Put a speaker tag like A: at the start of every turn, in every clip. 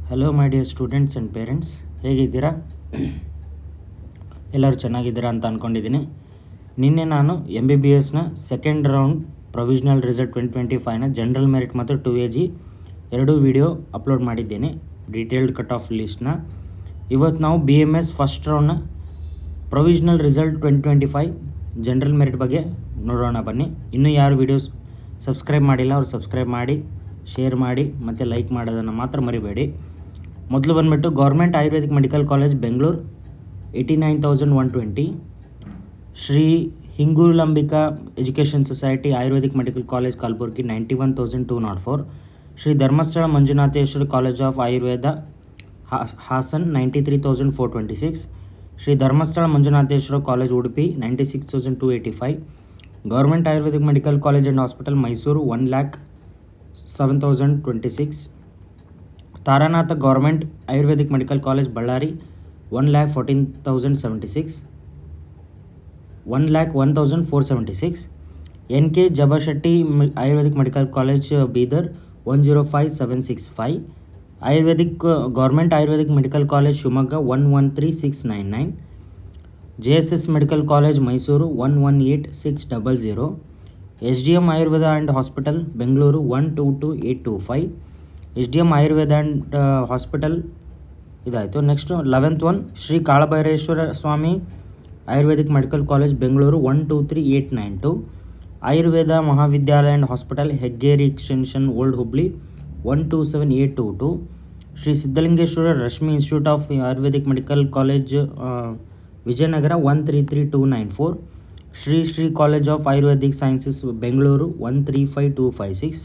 A: Hello my dear students and parents, ಹೇಗಿದ್ದೀರಾ? ಎಲ್ಲರೂ ಚೆನ್ನಾಗಿದ್ದೀರಾ ಅಂತ ಅಂದ್ಕೊಂಡಿದ್ದೀನಿ. ನಿನ್ನೆ ನಾನು MBBSನ ಸೆಕೆಂಡ್ ರೌಂಡ್ ಪ್ರೊವಿಷನಲ್ ರಿಸಲ್ಟ್ 2025ನ ಜನರಲ್ ಮೆರಿಟ್ ಮತ್ತು 2AG ಎರಡೂ ವಿಡಿಯೋ ಅಪ್ಲೋಡ್ ಮಾಡಿದ್ದೇನೆ, ಡೀಟೇಲ್ಡ್ ಕಟ್ ಆಫ್ ಲಿಸ್ಟ್ನ. ಇವತ್ತು ನಾವು BAMS ಫಸ್ಟ್ ರೌಂಡ್ನ ಪ್ರೊವಿಷನಲ್ ರಿಸಲ್ಟ್ 2025 ಜನರಲ್ ಮೆರಿಟ್ ಬಗ್ಗೆ ನೋಡೋಣ ಬನ್ನಿ. ಇನ್ನೂ ಯಾರು ವಿಡಿಯೋಸ್ ಸಬ್ಸ್ಕ್ರೈಬ್ ಮಾಡಿಲ್ಲ ಅವ್ರು ಸಬ್ಸ್ಕ್ರೈಬ್ ಮಾಡಿ, ಶೇರ್ ಮಾಡಿ ಮತ್ತು ಲೈಕ್ ಮಾಡೋದನ್ನು ಮಾತ್ರ ಮರಿಬೇಡಿ. ಮೊದಲು ಬಂದುಬಿಟ್ಟು government Ayurvedic medical college Bengaluru 89,120, Shri Hingulambika education society Ayurvedic medical college Kalaburagi 91,204, Shri Dharmasthala Manjunatheshwara college of Ayurveda Hassan 93,426, Shri Dharmasthala Manjunatheshwara college Udupi 96,285, government Ayurvedic medical college and hospital Mysuru 1,07,026, Taranatha government Ayurvedic medical college Ballari 1,14,076, 1,01,476, NK Jabashetty Ayurvedic medical college Bidar 105,765, government Ayurvedic medical college Shivamogga 113,699, JSS medical college Mysuru 118,600, SDM Ayurveda and hospital Bengaluru 122,825, SDM Ayurveda and hospital ಇದಾಯಿತು. Next 11th one Shri Kalabhaireshwara Swamy Ayurvedic medical college Bengaluru 123,892, Ayurveda Mahavidyalaya and hospital Heggeri extension old Hubli 127,822, Shri Siddalingeshwara Rashmi institute of Ayurvedic medical college Vijayanagar 133,294, Shri college of Ayurvedic sciences Bengaluru 135,256,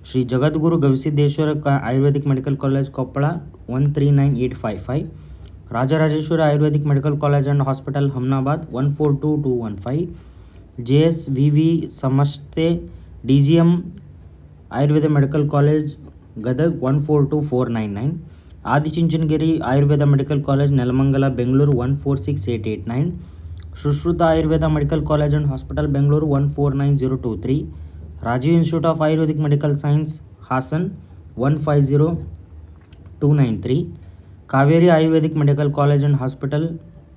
A: Shri Jagadguru Gavisiddeshwara Ayurvedic medical college Koppal 139,855, Rajarajeshwara Ayurvedic medical college and hospital Humnabad 142,215, JSVV ಸಮಸ್ತೆ DGM Ayurveda medical college Gadag 142,499, Adichunchanagiri Ayurveda medical college Nelamangala Bengaluru 146,889, Sushruta Ayurveda medical college and hospital Bengaluru 149,023, Rajiv institute of Ayurvedic medical science Hassan 150,293, Kaveri Ayurvedic medical college and hospital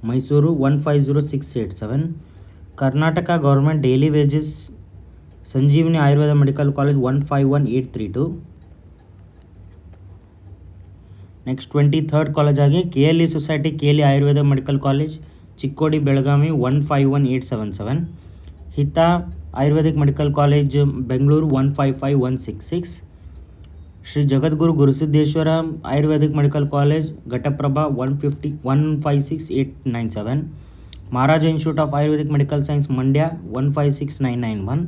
A: Mysuru 150,687, Karnataka government daily wages Sanjeevini Ayurveda medical college 151,832. Next 23rd college ಆಗಿ KLE society KLE Ayurveda medical college Chikkodi Belagavi 151,877, Hita Ayurvedic medical college Bengaluru 155,166, Shri Jagadguru Gurusiddeshwara Ayurvedic medical college Ghataprabha 156,897, Maharaja institute of Ayurvedic medical science Mandya 156,991,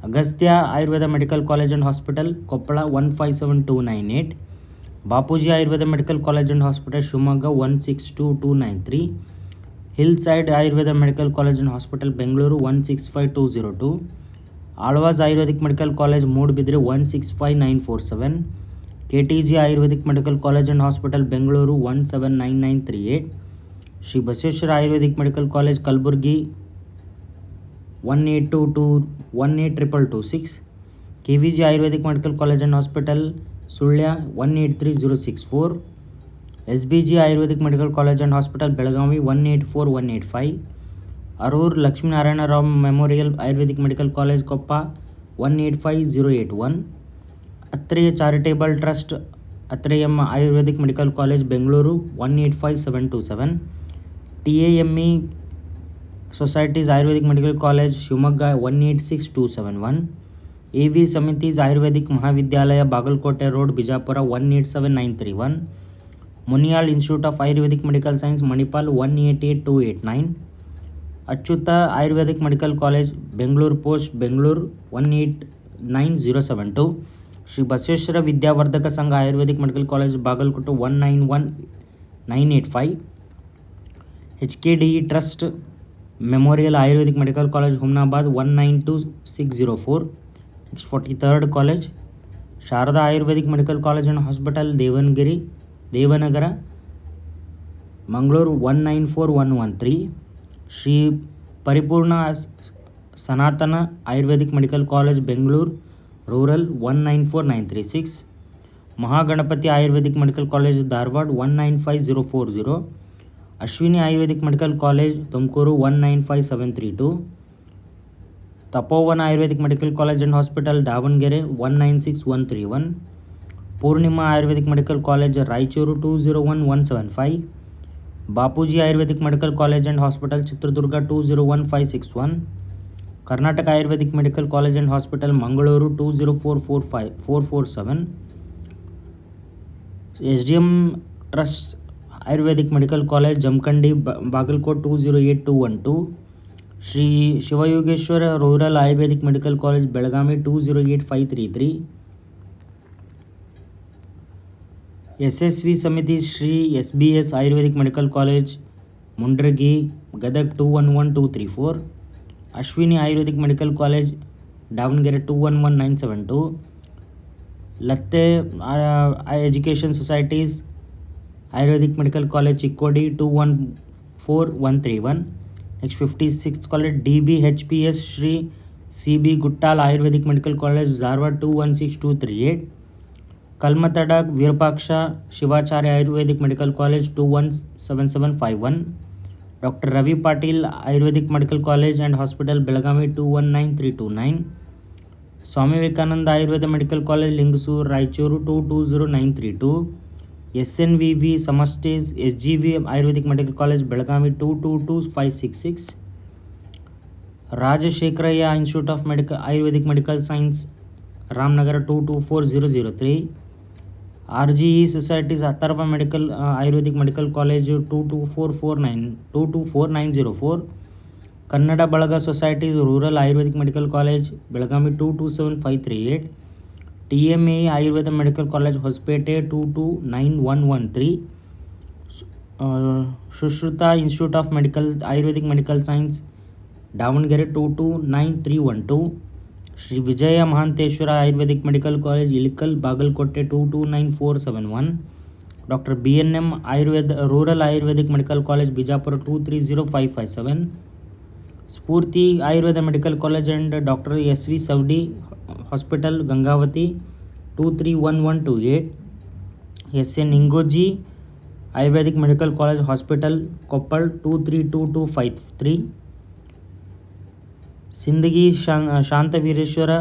A: Agastya Ayurveda medical college and hospital Koppal 157,298, Bapuji Ayurveda medical college and hospital Shivamogga 162,293, hill side Ayurveda medical college and hospital Bengaluru 165,202, Alva's Ayurvedic medical college Moodabidri 165,947, KTG Ayurvedic medical college and hospital Bengaluru 179,938, Shri Basaveshwara Ayurvedic medical college Kalaburagi 182,226, KVG Ayurvedic medical college and hospital Sullia 183,064, SBG Ayurvedic medical college and hospital Belagavi 184,185, Aroor Lakshminarayana Rao memorial Ayurvedic medical college Koppa 185,081, Atreya charitable trust Atreyamma Ayurvedic medical college Bengaluru 185,727, TAME societies Ayurvedic medical college Shivamogga 186,271, AV Samiti's Ayurvedic Mahavidyalaya Bagalkote road Bijapur 187,931, Muniyal institute of Ayurvedic medical science Manipal 188,289, Achyuta Ayurvedic medical college Bengaluru post Bengaluru 189,072, Shri Basaveshwara Vidyavardhaka Sangha Ayurvedic medical college Bagalkote 191,985, HKDE trust memorial Ayurvedic medical college Humnabad 192,604. Next 43rd college Sharada Ayurvedic medical college and hospital Devanagara Mangaluru 194,113, Shri Paripoorna Sanatana Ayurvedic medical college Bengaluru rural 194,936, Mahaganapati Ayurvedic medical college Dharwad 195040, Ashwini Ayurvedic medical college Tumakuru 195732, Tapovana Ayurvedic medical college and hospital Davanagere 196131, Poornima Ayurvedic medical college Raichur 201175, Bapuji Ayurvedic medical college and hospital Chitradurga 201561, Karnataka Ayurvedic medical college and hospital Mangaluru 204447, SDM trust Ayurvedic medical college Jamkhandi Bagalkot 208212, Shri Shivayogeshwara rural Ayurvedic medical college Belagavi 208533, SSV Samiti Shri SBS Ayurvedic medical college Mundargi Gadag 211234, Ashwini Ayurvedic medical college Davanagere 211972, Latthe education societies Ayurvedic medical college Chikkodi 214131, next 56th college DBHPS Shri CB Guttal Ayurvedic medical college Dharwad 216238, Kalmathada Virupaksha Shivacharya Ayurvedic medical college 217751, doctor Ravi Patil Ayurvedic medical college and hospital Belagavi 219329, Swami Vivekananda Ayurveda medical college Lingasugur Raichur 220932, SNVV Samsthe's SGV Ayurvedic medical college Belagavi 222566, Rajashekarayya institute of Ayurvedic medical science Ramanagara 224003, RGE societies Atharva medical Ayurvedic medical college 224904, Kannada Balaga societies rural Ayurvedic medical college Belagavi 227538, TMA Ayurveda medical college Hosapete 229113, Sushruta institute of Ayurvedic medical science Davanagere 229312, Shri Vijaya Mahanteshwara Ayurvedic medical college Ilkal Bagalkote 229471, doctor BNM Ayurveda rural Ayurvedic medical college Bijapur 230557, Spoorthi Ayurveda medical college and doctor SV Savadi hospital Gangavati 231128, SN ಇಂಗೋಜಿ Ayurvedic medical college hospital Koppal 232253, Sindagi Shantaveereshwara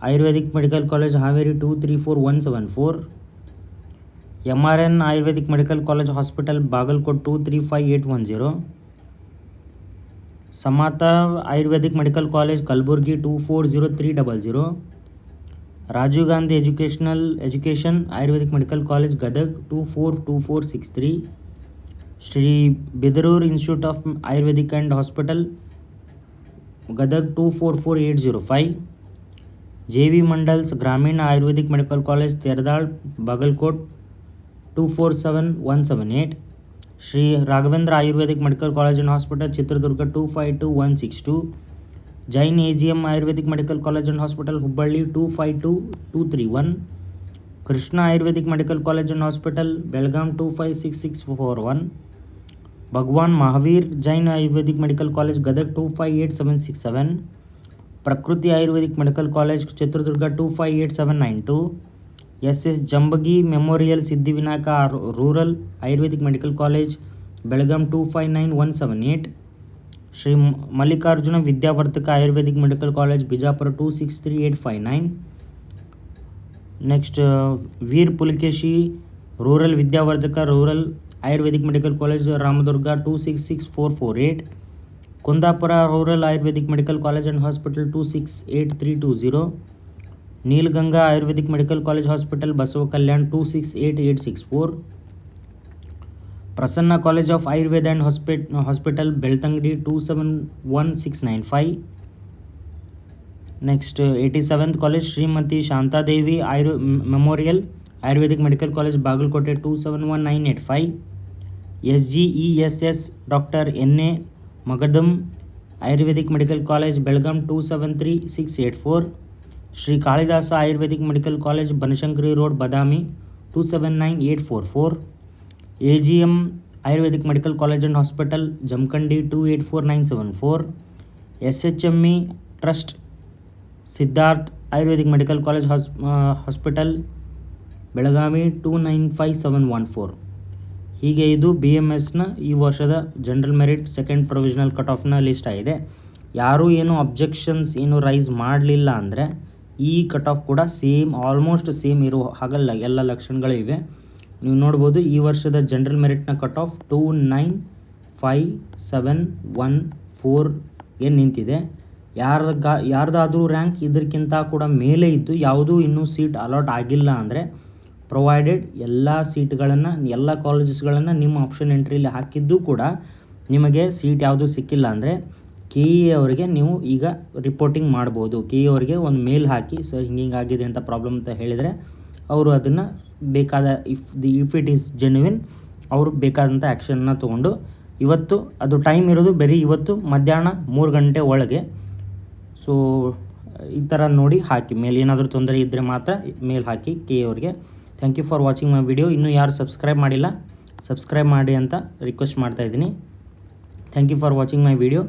A: Ayurvedic medical college Haveri 234174, MRN Ayurvedic medical college hospital Bagalkot 235810, ಸಮಾತ Ayurvedic medical college Kalaburagi 240300, Rajiv Gandhi education Ayurvedic medical college Gadag 242463, Shri Bidarur institute of Ayurvedic and hospital Gadag 244805, JV Mandal's Gramina Ayurvedic medical college Teradal Bagalkot 247178, Shri Raghavendra Ayurvedic medical college and hospital Chitradurga 252162, Jain AGM Ayurvedic medical college and hospital Hubballi 252231, Krishna Ayurvedic medical college and hospital Belgaum 256641, Bhagwan Mahavir Jain Ayurvedic medical college Gadag 258767, Prakriti Ayurvedic medical college Chitradurga 258792, SS Jambagi memorial Siddhivinayak rural Ayurvedic medical college Belgaum 259178, Shri Mallikarjuna Vidyavardhaka Ayurvedic medical college Bijapur 263859, next Veer Pulakeshi rural Vidyavardhaka rural Ayurvedic medical college Ramdurg 266448, Kundapura rural Ayurvedic medical college and hospital 268320, Neelaganga Ayurvedic medical college hospital Basava Kalyan 268864, Prasanna college of Ayurveda and hospital Belthangady 271695, next 87th college Shrimati Shantadevi memorial Ayurvedic medical college Bagalkote 271985, SGESS doctor NA Magadum Ayurvedic medical college Belgaum 273684, Shri Kalidasa Ayurvedic medical college Banashankari road Badami 279844, AGM Ayurvedic medical college and hospital Jamkhandi 284974, SHME trust Siddharth Ayurvedic medical college hospital Belagavi 295714. ಹೀಗೆ ಇದು BMSನ ಈ ವರ್ಷದ general merit second provisional cut ಆಫ್ನ list ಆಗಿದೆ. ಯಾರೂ ಏನು objections ಏನು ರೈಸ್ ಮಾಡಲಿಲ್ಲ ಅಂದರೆ ಈ ಕಟ್ ಆಫ್ ಕೂಡ ಆಲ್ಮೋಸ್ಟ್ ಸೇಮ್ ಇರೋ ಹಾಗಲ್ಲ, ಎಲ್ಲ ಲಕ್ಷಣಗಳಿವೆ. ನೀವು ನೋಡ್ಬೋದು ಈ ವರ್ಷದ ಜನರಲ್ ಮೆರಿಟ್ನ ಕಟ್ ಆಫ್ 295,714 ಏನು ನಿಂತಿದೆ. ಯಾರ್ದಾದ್ರೂ ರ್ಯಾಂಕ್ ಇದಕ್ಕಿಂತ ಕೂಡ ಮೇಲೆ ಇದ್ದು ಯಾವುದೂ ಇನ್ನೂ ಸೀಟ್ ಅಲಾಟ್ ಆಗಿಲ್ಲ ಅಂದರೆ, ಪ್ರೊವೈಡೆಡ್ ಎಲ್ಲ ಸೀಟ್ಗಳನ್ನು ಎಲ್ಲ ಕಾಲೇಜಸ್ಗಳನ್ನು ನಿಮ್ಮ ಆಪ್ಷನ್ ಎಂಟ್ರಿಯಲ್ಲಿ ಹಾಕಿದ್ದು ಕೂಡ ನಿಮಗೆ ಸೀಟ್ ಯಾವುದೂ ಸಿಕ್ಕಿಲ್ಲ ಅಂದರೆ KE ಅವರಿಗೆ ನೀವು ಈಗ ರಿಪೋರ್ಟಿಂಗ್ ಮಾಡ್ಬೋದು. KE ಅವರಿಗೆ ಒಂದು ಮೇಲ್ ಹಾಕಿ ಸರ್ ಹಿಂಗಾಗಿದೆ ಅಂತ ಪ್ರಾಬ್ಲಮ್ ಅಂತ ಹೇಳಿದರೆ ಅವರು ಅದನ್ನು ಬೇಕಾದ ಇಫ್ ಇಟ್ ಈಸ್ ಜೆನ್ಯುವಿನ್ ಅವರು ಬೇಕಾದಂಥ ಆ್ಯಕ್ಷನ್ನ ತೊಗೊಂಡು ಇವತ್ತು ಅದು ಟೈಮ್ ಇರೋದು ಬರೀ ಇವತ್ತು ಮಧ್ಯಾಹ್ನ 3 ಗಂಟೆ ಒಳಗೆ. ಸೊ ಈ ಥರ ನೋಡಿ ಹಾಕಿ, ಮೇಲ್ ಏನಾದರೂ ತೊಂದರೆ ಇದ್ದರೆ ಮಾತ್ರ ಮೇಲ್ ಹಾಕಿ KE ಅವರಿಗೆ. Thank you for watching my video. ಇನ್ನೂ ಯಾರು ಸಬ್ಸ್ಕ್ರೈಬ್ ಮಾಡಿಲ್ಲ ಸಬ್ಸ್ಕ್ರೈಬ್ ಮಾಡಿ ಅಂತ ರಿಕ್ವೆಸ್ಟ್ ಮಾಡ್ತಾಯಿದ್ದೀನಿ. Thank you for watching my video.